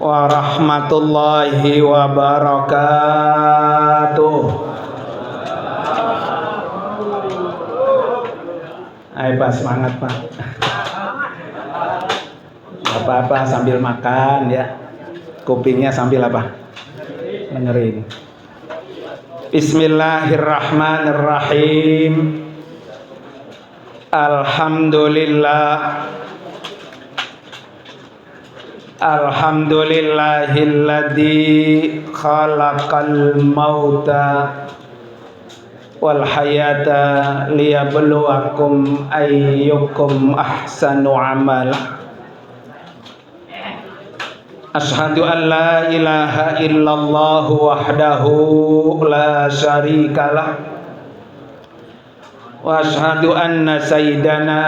warahmatullahi wabarakatuh. Ayo Pak, semangat Pak. Apa-apa sambil makan ya. Kupingnya sambil apa? Dengerin. Bismillahirrahmanirrahim. Alhamdulillah. Alhamdulillahilladzi khalaqal mauta wal hayata liyabluwakum ayyukum ahsanu amala. Asyhadu an la ilaha illallah wahdahu la syarikalah wa asyhadu anna sayyidana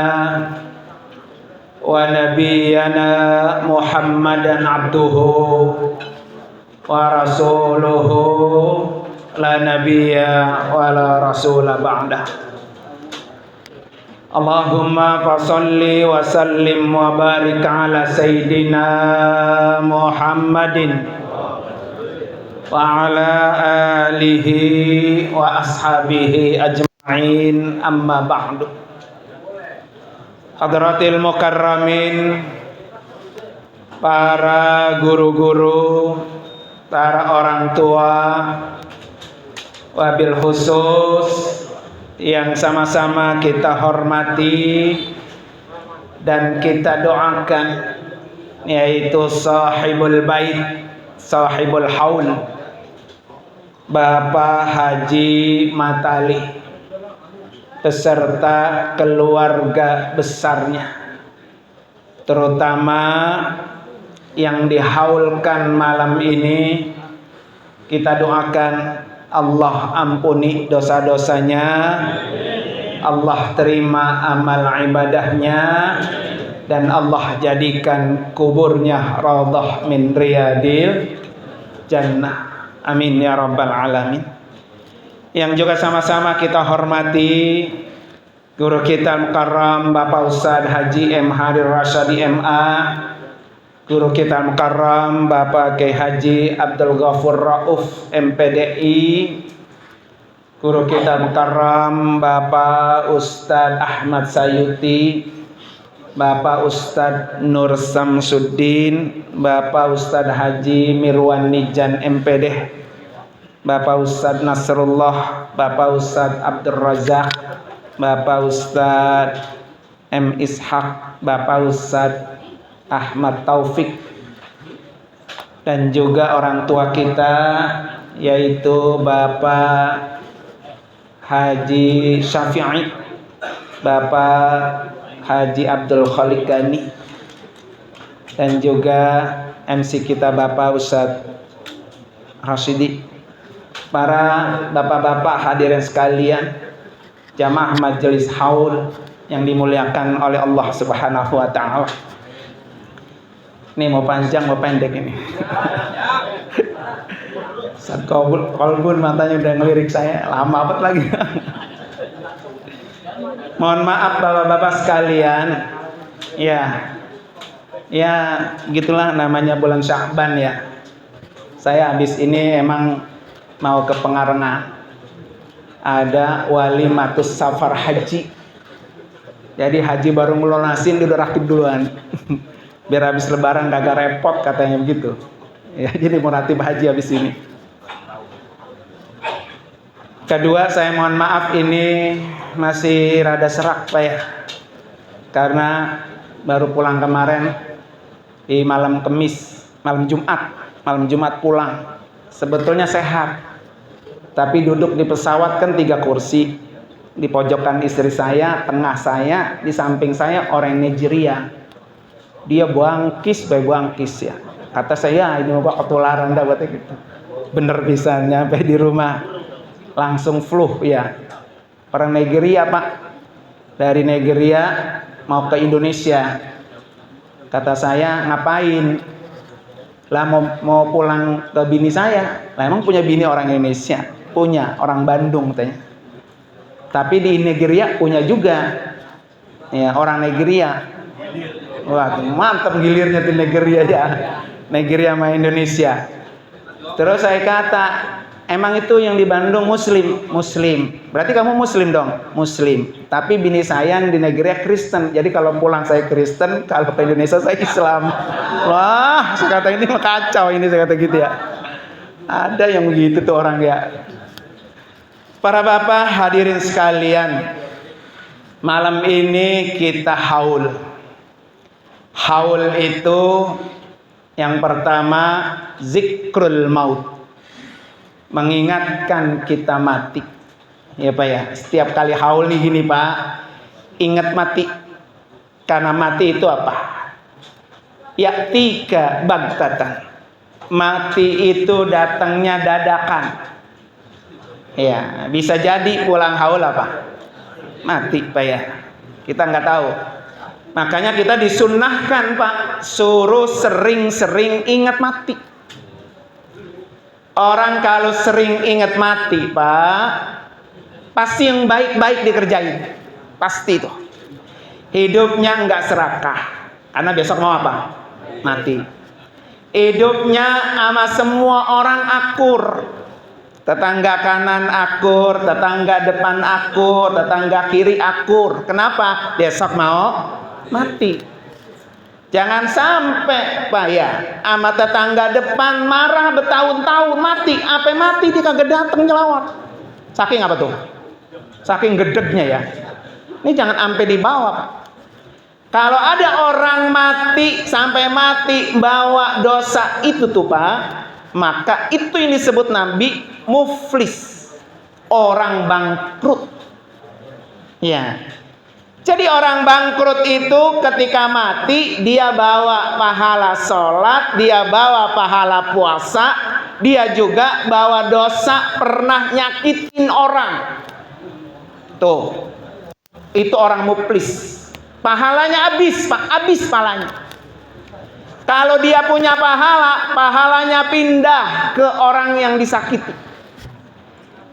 wa nabiyyana Muhammadan abduhu wa rasuluhu la nabiyya wa la rasula ba'dah. Allahumma fasalli wa sallim wa barik ala sayyidina Muhammadin wa ala alihi wa ashabihi ajma'in, amma ba'du. Hadratil mukarramin, para guru-guru, para orang tua, wabil khusus yang sama-sama kita hormati dan kita doakan, yaitu sahibul bait, sahibul haul, Bapak Haji Matali beserta keluarga besarnya, terutama yang dihaulkan malam ini. Kita doakan Allah ampuni dosa-dosanya, Allah terima amal ibadahnya, dan Allah jadikan kuburnya raudhah min riyadil jannah. Amin ya rabbal alamin. Yang juga sama-sama kita hormati guru kita mukarram Bapak Ustadz Haji M. Harir Rasyadi MA, guru kita mukarram Bapak Kiai Haji Abdul Ghafur Rauf MPDI, guru kita mukarram Bapak Ustadz Ahmad Sayuti, Bapak Ustadz Nur Samsuddin, Bapak Ustadz Haji Mirwan Nijan MPD, Bapak Ustadz Nasrullah, Bapak Ustadz Abdul Razak, Bapak Ustadz M. Ishaq, Bapak Ustadz Ahmad Taufik, dan juga orang tua kita yaitu Bapak Haji Syafi'i, Bapak Haji Abdul Khaliq Gani, dan juga MC kita Bapak Ustadz Rashidi. Para bapak-bapak hadirin sekalian, jamaah majelis haul yang dimuliakan oleh Allah Subhanahu wa taala. Ini mau panjang mau pendek ini. Saat kolbun matanya udah ngelirik saya, lama banget lagi. Mohon maaf bapak-bapak sekalian. Ya gitulah namanya bulan Sya'ban ya. Saya habis ini emang mau ke Pengarengan, ada walimatus safar haji. Jadi haji baru ngelunasin udah rakit duluan. Biar habis lebaran kagak repot katanya begitu. Ya, jadi mau ratib haji habis ini. Kedua, saya mohon maaf ini masih rada serak Pak ya. Karena baru pulang kemarin di malam Kamis, malam Jumat pulang. Sebetulnya sehat, tapi duduk di pesawat kan 3 kursi, di pojokan istri saya, tengah saya, di samping saya orang Nigeria. Dia buangkis ya. Kata saya ini mau ketularan dah buatnya gitu. Bener bisa nyampe di rumah langsung flu ya. Orang Nigeria Pak, dari Nigeria mau ke Indonesia. Kata saya ngapain? Lah mau pulang ke bini saya. Lah emang punya bini orang Indonesia? Punya, orang Bandung katanya. Tapi di Nigeria punya juga. Ya, orang Nigeria. Wah, mantap gilirnya di Nigeria ya. Nigeria sama Indonesia. Terus saya kata, emang itu yang di Bandung Muslim? Muslim. Berarti kamu Muslim dong? Muslim. Tapi bini saya yang di Nigeria Kristen. Jadi kalau pulang saya Kristen, kalau ke Indonesia saya Islam. Wah, saya kata ini kacau ini, saya kata gitu ya. Ada yang begitu tuh orang ya. Para bapak hadirin sekalian, malam ini kita haul. Haul itu yang pertama zikrul maut, mengingatkan kita mati. Ya Pak ya, setiap kali haul nih gini Pak, ingat mati. Karena mati itu apa? Ya'tika bagtatan. Mati itu datangnya dadakan. Ya, bisa jadi pulang haul apa? Mati Pak ya. Kita nggak tahu. Makanya kita disunnahkan Pak, suruh sering-sering ingat mati. Orang kalau sering ingat mati Pak, pasti yang baik-baik dikerjain. Pasti itu. Hidupnya nggak serakah. Karena besok mau apa? Mati. Hidupnya sama semua orang akur. Tetangga kanan akur, tetangga depan akur, tetangga kiri akur. Kenapa? Besok mau mati. Jangan sampai Pak ya, sama tetangga depan marah bertahun-tahun mati. Apa mati dia kagak datang nyelawat. Saking apa tuh? Saking gedegnya ya. Ini jangan sampai dibawa Pak. Kalau ada orang mati sampai mati bawa dosa itu tuh Pak, maka itu yang disebut Nabi muflis, orang bangkrut. Ya. Jadi orang bangkrut itu ketika mati dia bawa pahala sholat, dia bawa pahala puasa, dia juga bawa dosa pernah nyakitin orang. Tuh, itu orang muflis. Pahalanya habis, Pak, habis pahalanya. Kalau dia punya pahala, pahalanya pindah ke orang yang disakiti.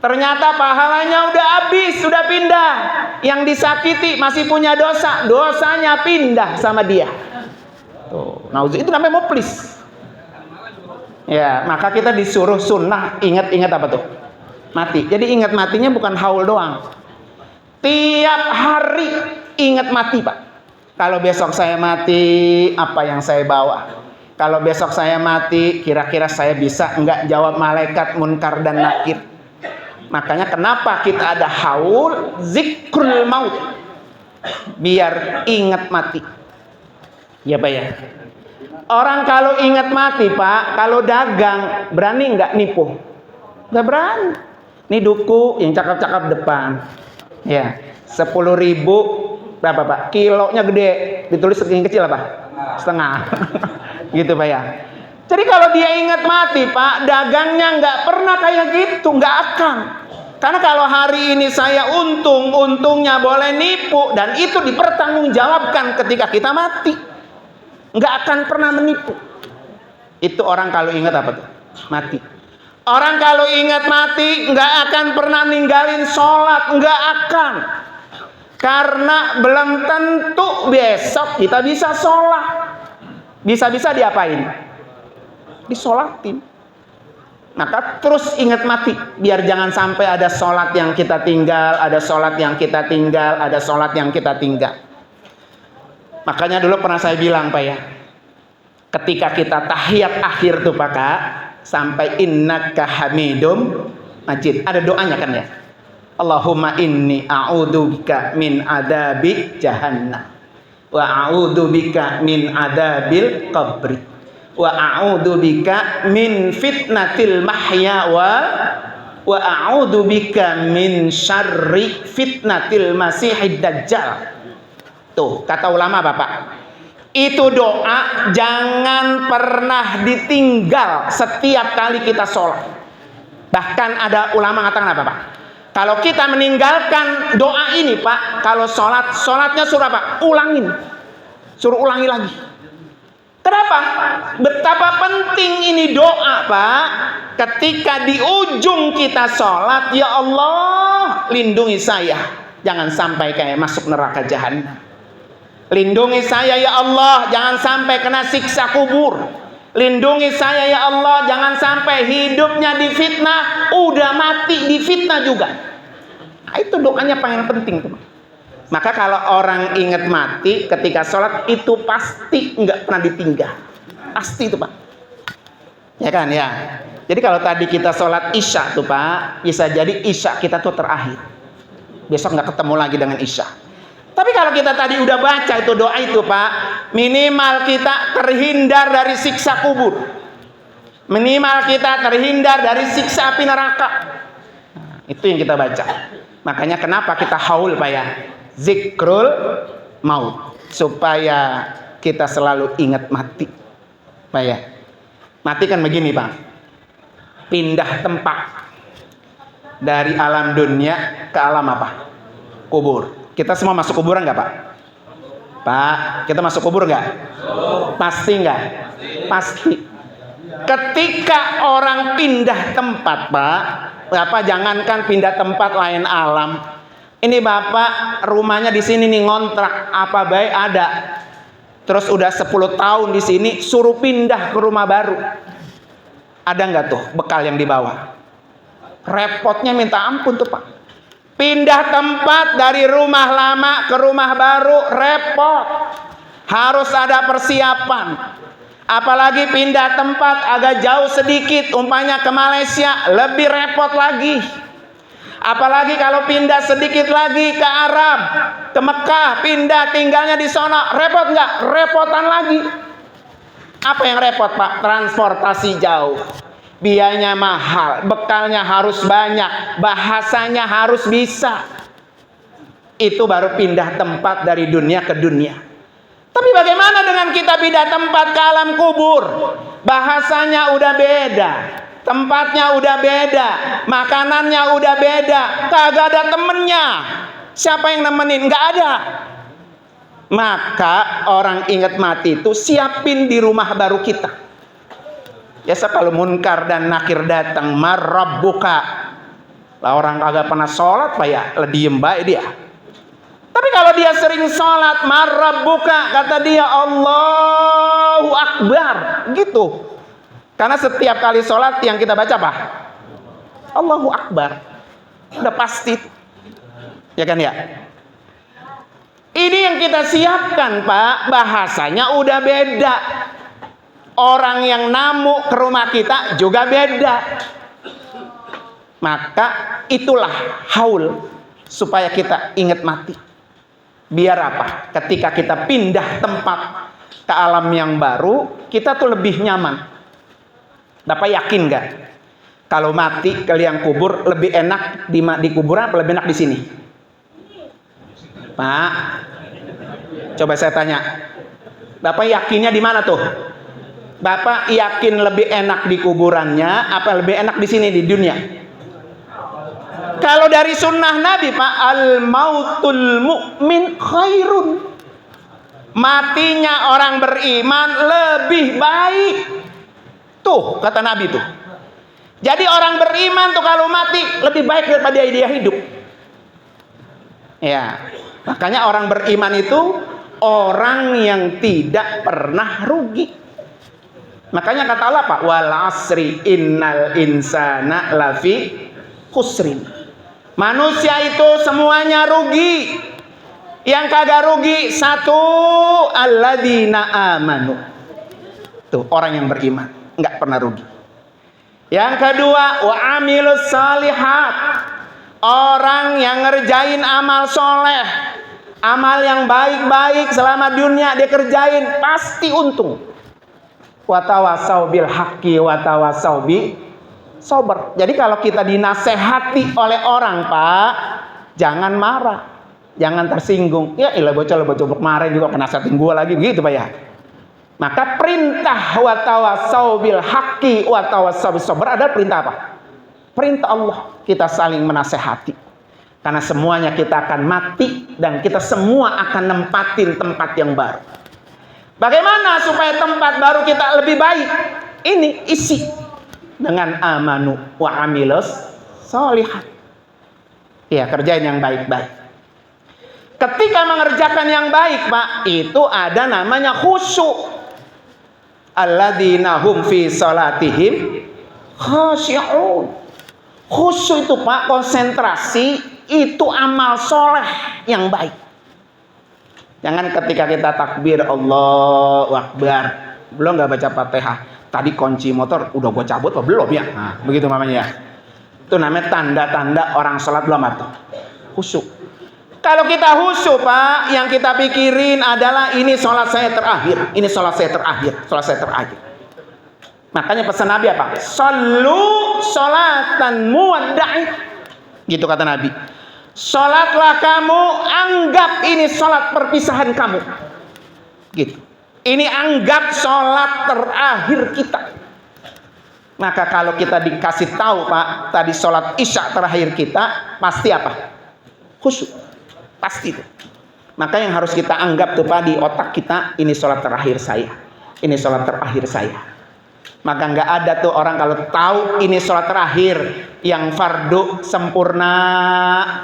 Ternyata pahalanya udah habis, sudah pindah. Yang disakiti masih punya dosa, dosanya pindah sama dia. Tuh, nah itu namanya muflis. Ya, maka kita disuruh sunnah ingat-ingat apa tuh? Mati. Jadi ingat matinya bukan haul doang. Tiap hari ingat mati, Pak. Kalau besok saya mati, apa yang saya bawa? Kalau besok saya mati, kira-kira saya bisa enggak jawab malaikat munkar dan nakir? Makanya kenapa kita ada haul zikrul maut? Biar ingat mati. Ya Pak ya. Orang kalau ingat mati Pak, kalau dagang berani nggak nipu? Nggak berani. Ini duku yang cakep-cakep depan. Ya, 10.000 berapa Pak? Kilonya gede, ditulis segini kecil apa? Setengah. Gitu Pak ya. Jadi kalau dia ingat mati Pak, dagangnya nggak pernah kayak gitu, nggak akan. Karena kalau hari ini saya untungnya boleh nipu dan itu dipertanggungjawabkan ketika kita mati. Nggak akan pernah menipu. Itu orang kalau ingat apa tuh? Mati. Orang kalau ingat mati nggak akan pernah ninggalin sholat, nggak akan. Karena belum tentu besok kita bisa sholat. Bisa-bisa diapain? Disolatin. Maka terus ingat mati, biar jangan sampai ada sholat yang kita tinggal, ada sholat yang kita tinggal, ada sholat yang kita tinggal. Makanya dulu pernah saya bilang Pak ya, ketika kita tahiyat akhir tuh Pak Kak, sampai innaka hamidum majid, ada doanya kan ya. Allahumma inni a'udzubika min adabi jahannam wa a'udzubika min adabil qabri wa a'udzubika min fitnatil mahya wa a'udzubika min syarri fitnatil masihid dajjal. Tuh, kata ulama Bapak, itu doa jangan pernah ditinggal setiap kali kita sholat. Bahkan ada ulama mengatakan apa Pak? Kalau kita meninggalkan doa ini Pak, kalau sholatnya suruh apa? Ulangin, suruh ulangi lagi. Kenapa? Betapa penting ini doa Pak. Ketika di ujung kita sholat, ya Allah lindungi saya, jangan sampai kayak masuk neraka jahanam. Lindungi saya ya Allah, jangan sampai kena siksa kubur. Lindungi saya ya Allah, jangan sampai hidupnya difitnah, udah mati difitnah juga. Nah, itu doanya paling penting teman. Maka kalau orang ingat mati ketika sholat, itu pasti nggak pernah ditinggal. Pasti itu Pak. Ya kan ya. Jadi kalau tadi kita sholat isya tuh Pak, bisa jadi isya kita tuh terakhir. Besok nggak ketemu lagi dengan isya. Tapi kalau kita tadi udah baca itu doa itu Pak, minimal kita terhindar dari siksa kubur. Minimal kita terhindar dari siksa api neraka. Nah, itu yang kita baca. Makanya kenapa kita haul Pak ya? Zikrul maut. Supaya kita selalu ingat mati. Pak ya. Mati kan begini Pak. Pindah tempat. Dari alam dunia ke alam apa? Kubur. Kita semua masuk kuburan nggak Pak? Pak, kita masuk kubur nggak? Pasti nggak? Pasti. Ketika orang pindah tempat Pak, Bapak jangankan pindah tempat lain alam. Ini Bapak rumahnya di sini nih ngontrak, apa baik ada. Terus udah 10 tahun di sini, suruh pindah ke rumah baru. Ada nggak tuh bekal yang dibawa? Repotnya minta ampun tuh Pak. Pindah tempat dari rumah lama ke rumah baru repot. Harus ada persiapan. Apalagi pindah tempat agak jauh sedikit, umpamanya ke Malaysia, lebih repot lagi. Apalagi kalau pindah sedikit lagi ke Arab, ke Mekah, pindah tinggalnya di sana, repot nggak? Repotan lagi. Apa yang repot Pak? Transportasi jauh. Biayanya mahal, bekalnya harus banyak, bahasanya harus bisa. Itu baru pindah tempat dari dunia ke dunia. Tapi bagaimana dengan kita pindah tempat ke alam kubur? Bahasanya udah beda, tempatnya udah beda, makanannya udah beda, kagak ada temennya. Siapa yang nemenin? Nggak ada. Maka orang ingat mati itu siapin di rumah baru kita. Biasa kalau munkar dan nakir datang, marabbuka. Lah orang kagak pernah sholat Pak ya, lah diem baik dia. Tapi kalau dia sering sholat, marabbuka, kata dia Allahu Akbar, gitu. Karena setiap kali sholat yang kita baca apa? Allahu Akbar. Udah pasti. Ya kan ya? Ini yang kita siapkan Pak, bahasanya udah beda. Orang yang namu ke rumah kita juga beda. Maka itulah haul supaya kita ingat mati. Biar apa? Ketika kita pindah tempat ke alam yang baru, kita tuh lebih nyaman. Bapak yakin nggak? Kalau mati ke liang kubur lebih enak di kuburan apa lebih enak di sini? Pak, coba saya tanya. Bapak yakinnya di mana tuh? Bapak yakin lebih enak di kuburannya apa lebih enak di sini di dunia? Kalau dari sunnah Nabi Pak, al-mautul mu'min khairun. Matinya orang beriman lebih baik. Tuh kata Nabi tuh. Jadi orang beriman tuh kalau mati lebih baik daripada dia hidup. Ya, makanya orang beriman itu orang yang tidak pernah rugi. Makanya kata Allah Pak, wal asri innal insana lafi khusrin. Manusia itu semuanya rugi. Yang kagak rugi satu, alladzina amanu. Tuh orang yang beriman nggak pernah rugi. Yang kedua, wa amilus salihat. Orang yang ngerjain amal soleh, amal yang baik-baik selama dunia dia kerjain pasti untung. Watawasau bil haqqi watawasau bi sober. Jadi kalau kita dinasehati oleh orang Pak, jangan marah, jangan tersinggung. Ya ilah bocah kemarin juga penasehatin gua lagi begitu Pak ya. Maka perintah watawasau bil haqqi watawasau bis sober ada perintah apa? Perintah Allah, kita saling menasehati. Karena semuanya kita akan mati dan kita semua akan nempatin tempat yang baru. Bagaimana supaya tempat baru kita lebih baik? Ini isi dengan amanu wa amilus sholihat. Ya, kerjain yang baik-baik. Ketika mengerjakan yang baik, Pak, itu ada namanya khusyuk. Alladzina hum fi salatihim khashi'un. Khusyuk itu, Pak, konsentrasi, itu amal soleh yang baik. Jangan ketika kita takbir Allahu Akbar, belum nggak baca Fatihah, tadi kunci motor udah gue cabut apa belum ya? Nah, begitu mamanya ya. Itu namanya tanda-tanda orang sholat belum matang. Khusyuk. Kalau kita khusyuk, Pak, yang kita pikirin adalah ini sholat saya terakhir, ini sholat saya terakhir, sholat saya terakhir. Makanya pesan Nabi apa? Sallu sholatan muwadda'i. Gitu kata Nabi. Sholatlah kamu, anggap ini sholat perpisahan kamu. Gitu. Ini anggap sholat terakhir kita. Maka kalau kita dikasih tahu, Pak, tadi sholat isya terakhir kita, pasti apa? Khusyuk. Pasti itu. Maka yang harus kita anggap tuh, Pak, di otak kita, ini sholat terakhir saya. Ini sholat terakhir saya. Maka nggak ada tuh orang kalau tahu ini sholat terakhir, yang fardu sempurna,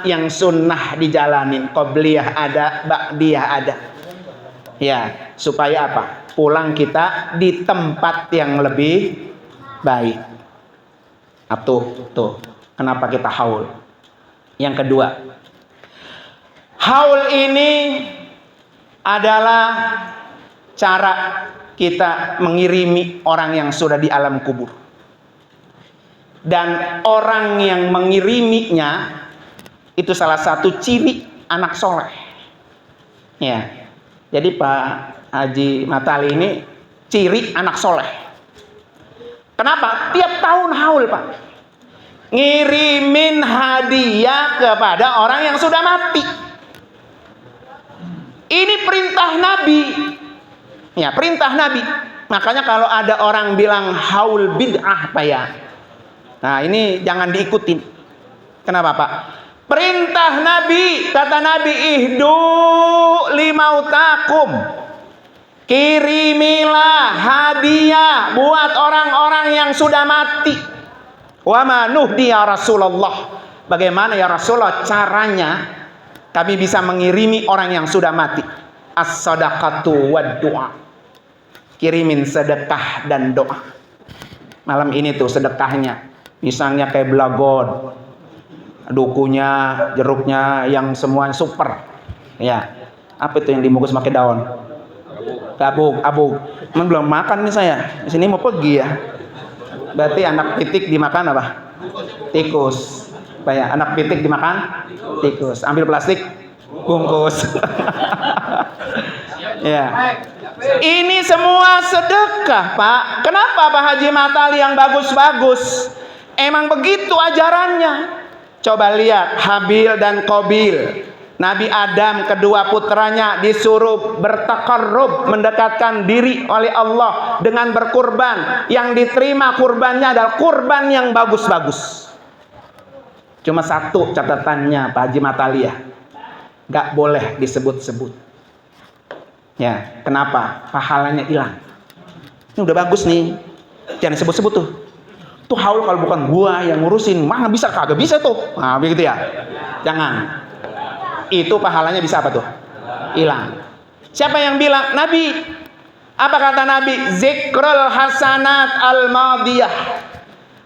yang sunnah dijalanin, qobliyah ada, ba'diyah ada. Ya, supaya apa? Pulang kita di tempat yang lebih baik. Tuh, kenapa kita haul? Yang kedua, haul ini adalah cara kita mengirimi orang yang sudah di alam kubur. Dan orang yang mengiriminya itu salah satu ciri anak soleh. Ya. Jadi Pak Haji Matali ini ciri anak soleh. Kenapa? Tiap tahun haul, Pak. Ngirimin hadiah kepada orang yang sudah mati. Ini perintah Nabi. Ya, perintah Nabi. Makanya kalau ada orang bilang haul bid'ah, Pak ya. Nah, ini jangan diikutin. Kenapa, Pak? Perintah Nabi, kata Nabi, ihdu limautakum. Kirimilah hadiah buat orang-orang yang sudah mati. Wa ma nuhdi ya Rasulullah. Bagaimana ya Rasulullah caranya kami bisa mengirimi orang yang sudah mati? As-sadaqatu wad du'a. Kirimin sedekah dan doa. Malam ini tuh sedekahnya, misalnya kayak belagon, dukunya, jeruknya, yang semua super. Ya, apa itu yang dibungkus pakai daun? Abuk. Belum makan nih saya. Di sini mau pergi ya. Berarti anak pitik dimakan apa? Tikus. Kayak anak pitik dimakan tikus. Ambil plastik, bungkus. Ya. Ini semua sedekah, Pak. Kenapa Pak Haji Matali yang bagus-bagus? Emang begitu ajarannya. Coba lihat Habil dan Qabil. Nabi Adam kedua putranya disuruh bertakarrub, mendekatkan diri oleh Allah dengan berkurban. Yang diterima kurbannya adalah kurban yang bagus-bagus. Cuma satu catatannya Pak Haji Matali ya, gak boleh disebut-sebut. Ya, kenapa? Pahalanya hilang. Ini udah bagus nih, jangan disebut-sebut tuh. Tuh haul kalau bukan gua yang ngurusin, mana bisa, kagak bisa tuh. Nah, begitu ya. Jangan. Itu pahalanya bisa apa tuh? Hilang. Siapa yang bilang? Nabi. Apa kata Nabi? Zikrul hasanat al-madiyah.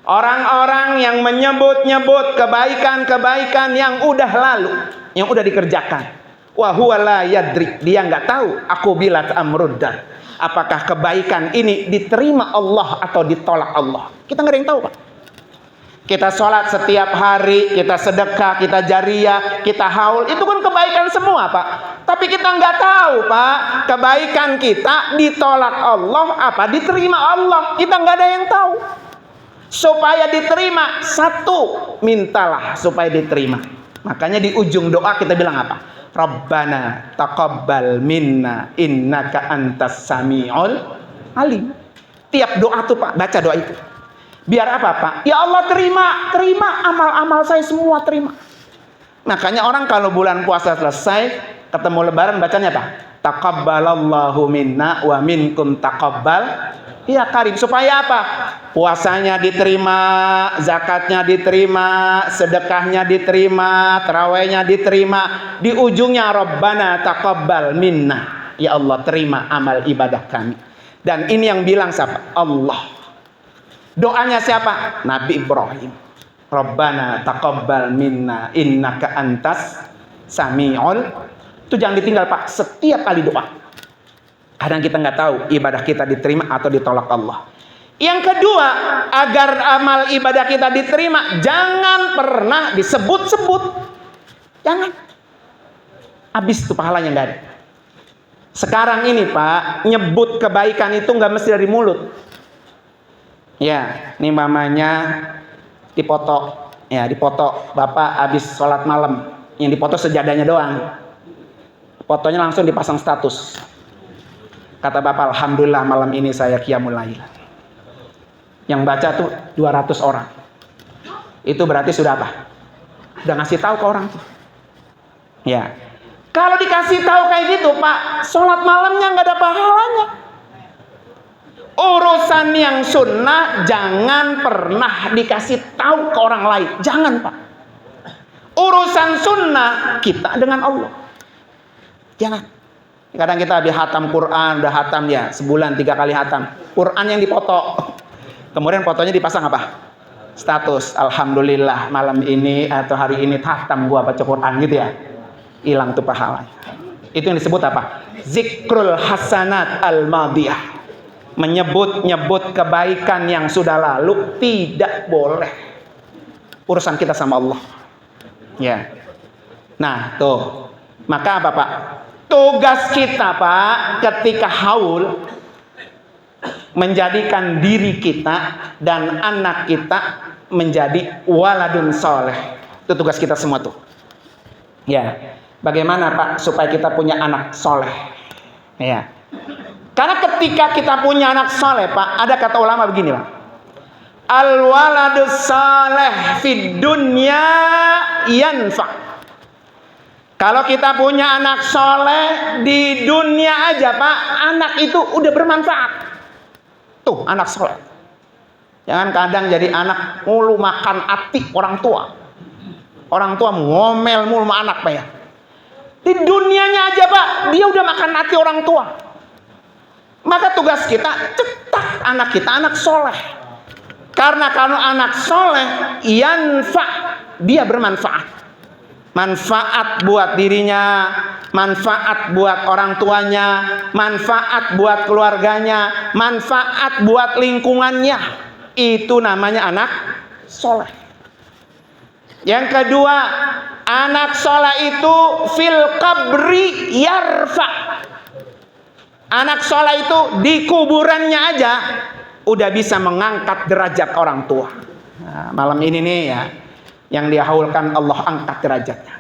Orang-orang yang menyebut-nyebut kebaikan-kebaikan yang udah lalu, yang udah dikerjakan. Wa huwa la yadri, dia nggak tahu aku bilat amruddan, apakah kebaikan ini diterima Allah atau ditolak Allah. Kita nggak ada yang tahu, Pak. Kita sholat setiap hari, kita sedekah, kita jariyah, kita haul, itu kan kebaikan semua, Pak. Tapi kita nggak tahu, Pak, kebaikan kita ditolak Allah apa diterima Allah. Kita nggak ada yang tahu. Supaya diterima, satu, mintalah supaya diterima. Makanya di ujung doa kita bilang apa? Rabbana taqabbal minna innaka antas sami'ul alim. Tiap doa tuh, Pak, baca doa itu. Biar apa, Pak? Ya Allah, terima amal-amal saya semua, terima. Makanya orang kalau bulan puasa selesai, ketemu lebaran bacanya apa? Taqabbalallahu minna wa minkum taqabbal Iya karim, supaya apa? Puasanya diterima, zakatnya diterima, sedekahnya diterima, tarawihnya diterima. Di ujungnya Rabbana taqabbal minna. Ya Allah, terima amal ibadah kami. Dan ini yang bilang siapa? Allah. Doanya siapa? Nabi Ibrahim. Rabbana taqabbal minna innaka antas sami'ul. Itu jangan ditinggal Pak, setiap kali doa. Kadang kita nggak tahu ibadah kita diterima atau ditolak Allah. Yang kedua, agar amal ibadah kita diterima, jangan pernah disebut-sebut. Jangan. Habis itu pahalanya nggak ada. Sekarang ini Pak, nyebut kebaikan itu nggak mesti dari mulut. Ya, ini mamanya dipoto. Ya, dipoto. Bapak habis sholat malam. Yang dipoto sejadahnya doang. Fotonya langsung dipasang status. Kata Bapak, alhamdulillah malam ini saya qiyamul lail. Yang baca tuh 200 orang. Itu berarti sudah apa? Udah ngasih tahu ke orang tuh. Ya. Kalau dikasih tahu kayak gitu, Pak, sholat malamnya nggak ada pahalanya. Urusan yang sunnah jangan pernah dikasih tahu ke orang lain. Jangan, Pak. Urusan sunnah kita dengan Allah. Jangan. Kadang kita habis hatam Quran, udah hatam ya, sebulan 3 kali hatam. Quran yang dipoto. Kemudian fotonya dipasang apa? Status, alhamdulillah malam ini atau hari ini hatam gua baca Quran gitu ya. Hilang tuh pahalanya. Itu yang disebut apa? Zikrul hasanat al-madiyah. Menyebut-nyebut kebaikan yang sudah lalu tidak boleh. Urusan kita sama Allah. Ya. Nah, tuh. Maka apa, Pak? Tugas kita Pak ketika haul menjadikan diri kita dan anak kita menjadi waladun soleh. Itu tugas kita semua tuh. Ya, bagaimana Pak supaya kita punya anak soleh? Ya, karena ketika kita punya anak soleh Pak, ada kata ulama begini Pak. Al waladus soleh fid dunya yanfa. Kalau kita punya anak soleh di dunia aja Pak, anak itu udah bermanfaat. Tuh anak soleh. Jangan kadang jadi anak mulu makan hati orang tua. Orang tua ngomel mulu sama anak Pak ya. Di dunianya aja Pak, dia udah makan hati orang tua. Maka tugas kita cetak anak kita anak soleh. Karena kalau anak soleh, yanfa, dia bermanfaat. Manfaat buat dirinya, manfaat buat orang tuanya, manfaat buat keluarganya, manfaat buat lingkungannya. Itu namanya anak soleh. Yang kedua, anak soleh itu fil qabri yarfa. Anak soleh itu di kuburannya aja udah bisa mengangkat derajat orang tua. Nah, malam ini nih ya, yang dihaulkan Allah angkat derajatnya.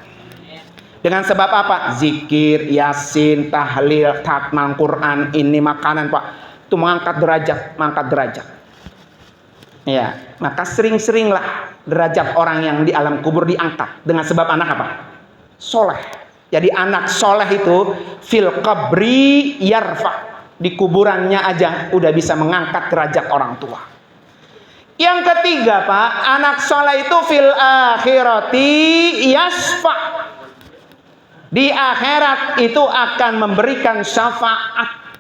Dengan sebab apa? Zikir, yasin, tahlil, khatmul Quran, ini makanan Pak. Itu mengangkat derajat. Ya, maka sering-seringlah derajat orang yang di alam kubur diangkat. Dengan sebab anak apa? Soleh. Jadi anak soleh itu fil qabri yarfa. Di kuburannya aja udah bisa mengangkat derajat orang tua. Yang ketiga Pak, anak soleh itu fil akhirati yasfa. Di akhirat itu akan memberikan syafaat.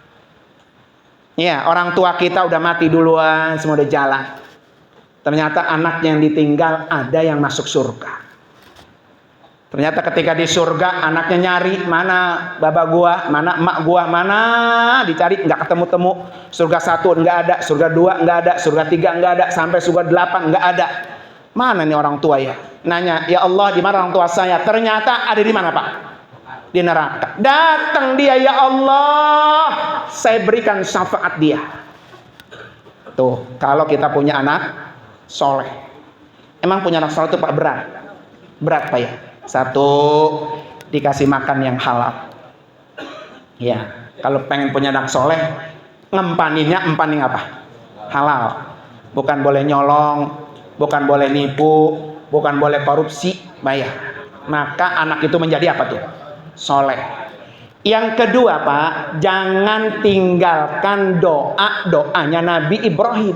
Ya, orang tua kita udah mati duluan, semua udah jalan. Ternyata anak yang ditinggal ada yang masuk surga. Ternyata ketika di surga anaknya nyari, mana baba gua, mana emak gua, mana, dicari nggak ketemu-temu. Surga 1 nggak ada, surga 2 nggak ada, surga 3 nggak ada, sampai surga 8 nggak ada. Mana nih orang tua ya? Nanya, ya Allah di mana orang tua saya? Ternyata ada di mana Pak? Di neraka. Datang dia, ya Allah, saya berikan syafaat dia. Tuh, kalau kita punya anak soleh. Emang punya anak soleh itu Pak berat? Berat Pak ya? 1, dikasih makan yang halal. Ya, kalau pengen punya anak soleh, empanin apa? Halal. Bukan boleh nyolong, bukan boleh nipu, bukan boleh korupsi, bayar. Maka anak itu menjadi apa tuh? Soleh. Yang kedua Pak, jangan tinggalkan doanya Nabi Ibrahim.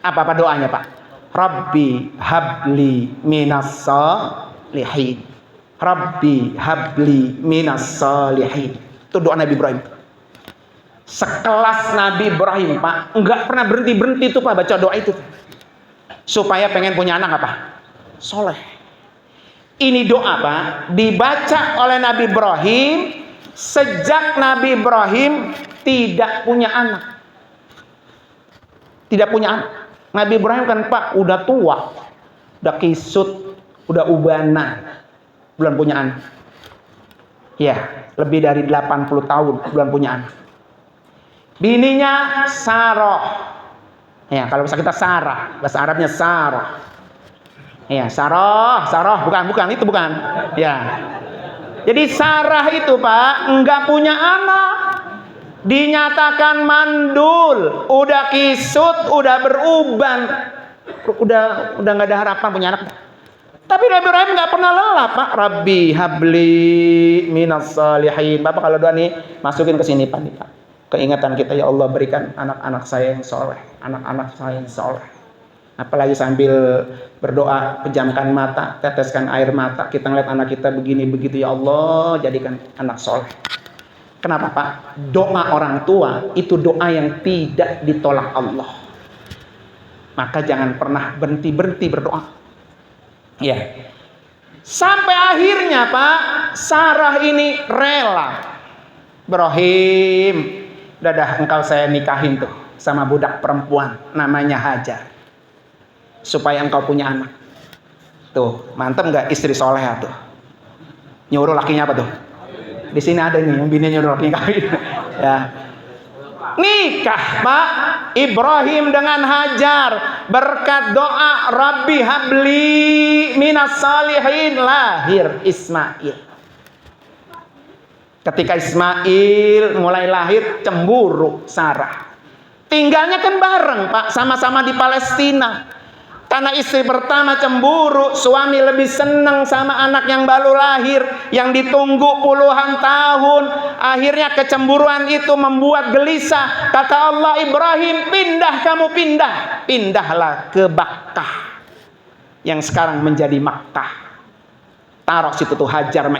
Apa doanya Pak? Rabbi habli minas salihin. Rabbi habli minas salihin. Itu doa Nabi Ibrahim. Sekelas Nabi Ibrahim Pak, enggak pernah berhenti itu Pak baca doa itu. Supaya pengen punya anak apa? Soleh. Ini doa Pak, dibaca oleh Nabi Ibrahim sejak Nabi Ibrahim tidak punya anak. Tidak punya anak. Nabi Ibrahim kan Pak udah tua, udah kisut, udah ubanan, belum punya anak. Ya, lebih dari 80 tahun belum punya anak. Bininya Sarah. Ya, kalau bahasa kita Sarah, bahasa Arabnya Sarah. Ya, Sarah, bukan itu bukan. Ya. Jadi Sarah itu Pak enggak punya anak. Dinyatakan mandul, udah kisut, udah beruban. Udah enggak ada harapan punya anak. Tapi Nabi Ibrahim enggak pernah lelah Pak. Rabbi habli minas salihin. Bapak kalau doa nih masukin ke sini Pak. Keingatan kita, ya Allah berikan anak-anak saya yang soleh, anak-anak saya yang soleh. Apalagi sambil berdoa, pejamkan mata, teteskan air mata, kita ngeliat anak kita begini begitu, ya Allah jadikan anak soleh. Kenapa Pak? Doa orang tua itu doa yang tidak ditolak Allah. Maka jangan pernah berhenti berdoa. Ya. Sampai akhirnya Pak, Sarah ini rela. Ibrahim, dadah engkau saya nikahin tuh sama budak perempuan namanya Hajar. Supaya engkau punya anak. Tuh, mantep nggak istri soleha tuh? Nyuruh lakinya apa tuh? Di sini ada nih yang bininya nyuruh lakinya kawin. Ya. Nikah Pak Ibrahim dengan Hajar berkat doa Rabbi habli minas salihin, lahir Ismail. Ketika Ismail mulai lahir, cemburu Sarah. Tinggalnya kan bareng Pak, sama-sama di Palestina. Karena istri pertama cemburu, suami lebih senang sama anak yang baru lahir, yang ditunggu puluhan tahun. Akhirnya kecemburuan itu membuat gelisah. Kata Allah, Ibrahim, kamu pindah. Pindahlah ke Bakkah, yang sekarang menjadi Makkah. Taruh situ tuh Hajar sama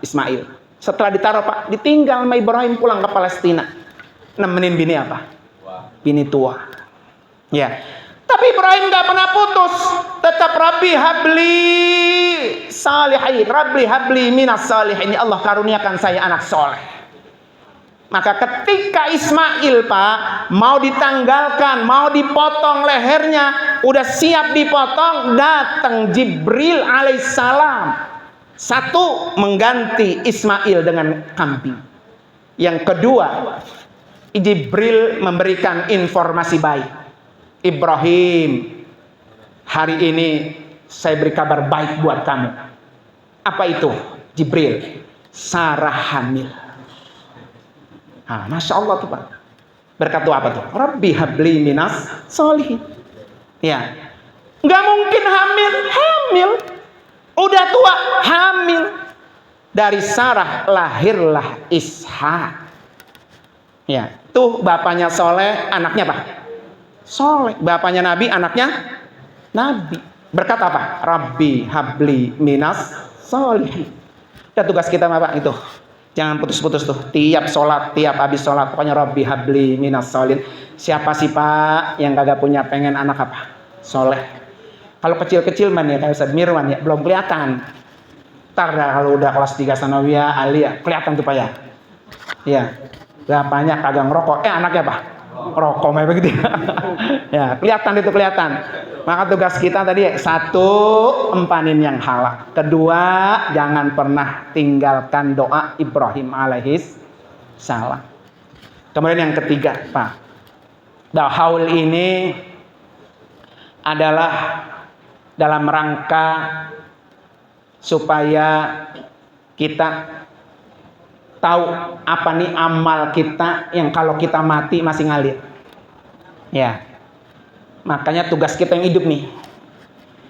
Ismail. Setelah ditaruh Pak, ditinggal sama Ibrahim pulang ke Palestina. Nemenin bini apa? Bini tua. Ya. Tapi Ibrahim gak pernah putus. Tetap Rabbi habli salihin. Rabbi habli minas salihin. Ya Allah karuniakan saya anak soleh. Maka ketika Ismail Pak mau ditanggalkan, mau dipotong lehernya, udah siap dipotong, datang Jibril alaihissalam. Satu, mengganti Ismail dengan kambing. Yang kedua, Jibril memberikan informasi baik. Ibrahim, hari ini saya beri kabar baik buat kamu. Apa itu? Jibril, Sarah hamil. Masya Allah tuh Pak. Berkat doa apa tuh? Rabbi habli minas solihin. Ya, nggak mungkin hamil. Udah tua, hamil. Dari Sarah lahirlah Ishak. Ya, tuh bapaknya soleh, anaknya apa? Soleh. Bapaknya Nabi, anaknya Nabi. Berkat apa? Rabbi habli minas solihin. Dan tugas kita Bapak itu, jangan putus-putus tuh. Tiap sholat, tiap habis sholat, pokoknya Rabbi habli minas solihin. Siapa sih Pak yang kagak punya pengen anak apa? Soleh. Kalau kecil-kecil man ya, kayak Ustaz Mirwan ya, belum kelihatan. Ntar kalau udah kelas 3 sanawiyah, aliyah, kelihatan tuh Pak ya. Ya, bapaknya kagak ngerokok. Anaknya apa? Rokok begitu. Ya, kelihatan. Maka tugas kita tadi satu, empanin yang halal. Kedua, jangan pernah tinggalkan doa Ibrahim alaihis salam. Kemudian yang ketiga, Pak, haul ini adalah dalam rangka supaya kita tahu apa nih amal kita yang kalau kita mati masih ngalir. Ya. Makanya tugas kita yang hidup nih.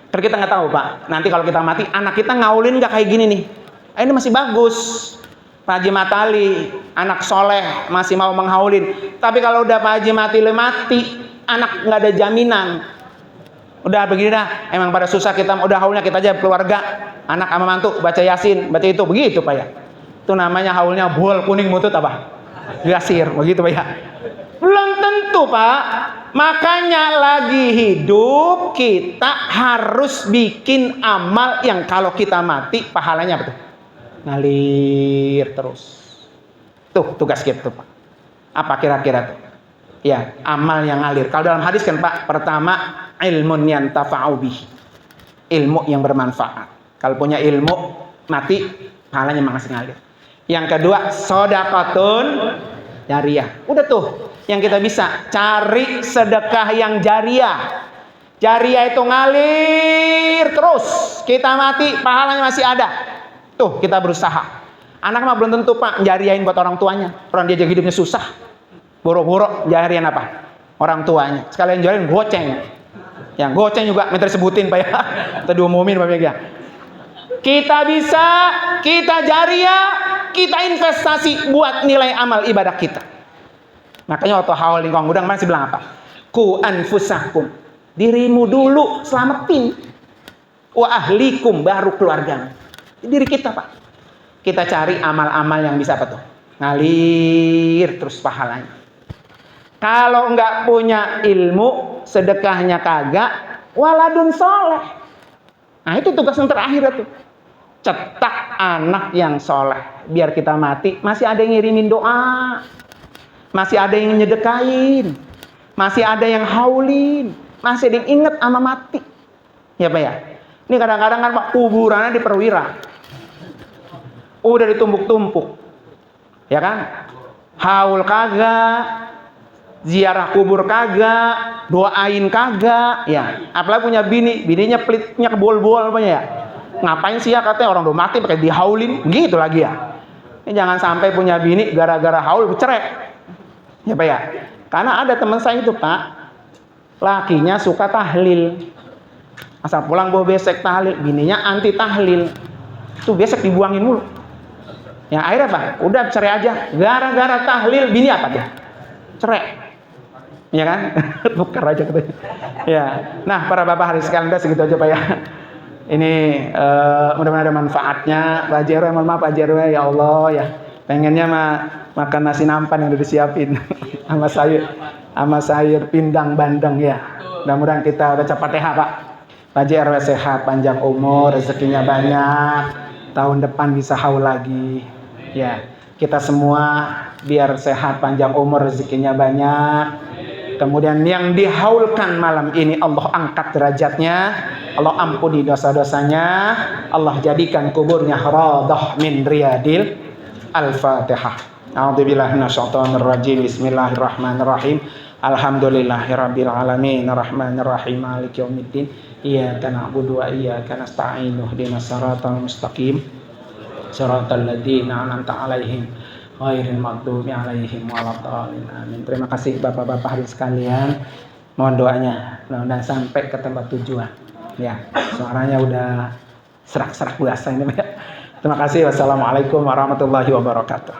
Karena kita nggak tahu Pak, nanti kalau kita mati anak kita ngaulin nggak kayak gini nih. Ini masih bagus. Pak Haji Matali, anak soleh masih mau menghaulin. Tapi kalau udah Pak Haji mati, anak nggak ada jaminan. Udah begini dah, emang pada susah kita, udah haulnya kita aja keluarga, anak sama mantu baca Yasin, baca itu begitu Pak ya. Itu namanya haulnya bol kuning mutut apa? Gasir, begitu Pak ya. Belum tentu Pak. Makanya lagi hidup kita harus bikin amal yang kalau kita mati pahalanya apa tuh? Ngalir terus. Tuh tugas kita tuh Pak. Apa kira-kira tuh? Ya, amal yang ngalir. Kalau dalam hadis kan Pak, pertama ilmun yantafa'u bihi. Ilmu yang bermanfaat. Kalau punya ilmu mati pahalanya masih ngalir. Yang kedua sedekahun jariyah. Udah tuh yang kita bisa cari sedekah yang jariyah. Jariyah itu ngalir terus. Kita mati pahalanya masih ada. Tuh kita berusaha. Anak mah belum tentu Pak jariyahin buat orang tuanya. Orang dia hidupnya susah. Boro-boro jariyahin apa? Orang tuanya. Sekalian jariyahin goceng. Yang goceng juga minta disebutin Pak ya. Minta diumumin Pak ya. Kita bisa, kita jariyah, kita investasi buat nilai amal ibadah kita. Makanya waktu haul lingkong gudang masih bilang apa? Ku anfusakum. Dirimu dulu selamatin. Wa ahlikum baru keluarga. Diri kita Pak. Kita cari amal-amal yang bisa apa tuh? Ngalir terus pahalanya. Kalau enggak punya ilmu, sedekahnya kagak, waladun soleh. Nah itu tugas yang terakhir tuh. Cetak anak yang soleh. Biar kita mati, masih ada yang ngirimin doa. Masih ada yang nyedekain. Masih ada yang haulin. Masih ada yang inget sama mati. Ya Pak ya. Ini kadang-kadang kan Pak, kuburannya di perwira. Udah ditumpuk-tumpuk. Ya kan? Haul kagak. Ziarah kubur kagak. Doain kagak. Ya. Apalagi punya bini. Bininya pelitnya kebol-bol apa ya. Ngapain sih ya katanya orang udah mati pakai dihaulin. Gitu lagi ya. Ini jangan sampai punya bini gara-gara haul bercerai. Ya Pak ya. Karena ada teman saya itu Pak. Lakinya suka tahlil. Asal pulang bawa besek tahlil. Bininya anti tahlil. Tuh besek dibuangin mulu. Ya akhirnya Pak, udah cerai aja. Gara-gara tahlil bini apa dia? Cerai. Ya kan? Tukar aja katanya. Ya. Nah, para bapak hari sekalian udah segitu aja Pak ya. Ini mudah-mudahan ada manfaatnya. Pak Haji, mohon maaf Pak Haji, ya Allah ya. Pengennya makan nasi nampan yang udah disiapin sama sayur pindang bandeng ya. Mudah-mudahan kita baca Fatihah Pak. Pak Haji RW sehat, panjang umur, rezekinya banyak. Tahun depan bisa haul lagi. Ya, kita semua biar sehat, panjang umur, rezekinya banyak. Kemudian yang dihaulkan malam ini Allah angkat derajatnya, Allah ampuni dosa-dosanya, Allah jadikan kuburnya radah min riyadil. Al-Fatihah. A'udzubillahi minasyaitonir rajim. Bismillahirrahmanirrahim. Alhamdulillahirabbil alamin, arrahmanirrahim, maliki yaumiddin. Iyyaka na'budu wa iyyaka nasta'in. Ihdinas siratal mustaqim. Shiratal ladzina an'amta 'alaihim ghairil maghdubi 'alaihim waladdallin. Amin. Terima kasih Bapak-bapak hari sekalian. Mohon doanya mudah-mudahan sampai ke tempat tujuan. Ya, suaranya udah serak-serak biasa ini. Terima kasih. Wassalamualaikum warahmatullahi wabarakatuh.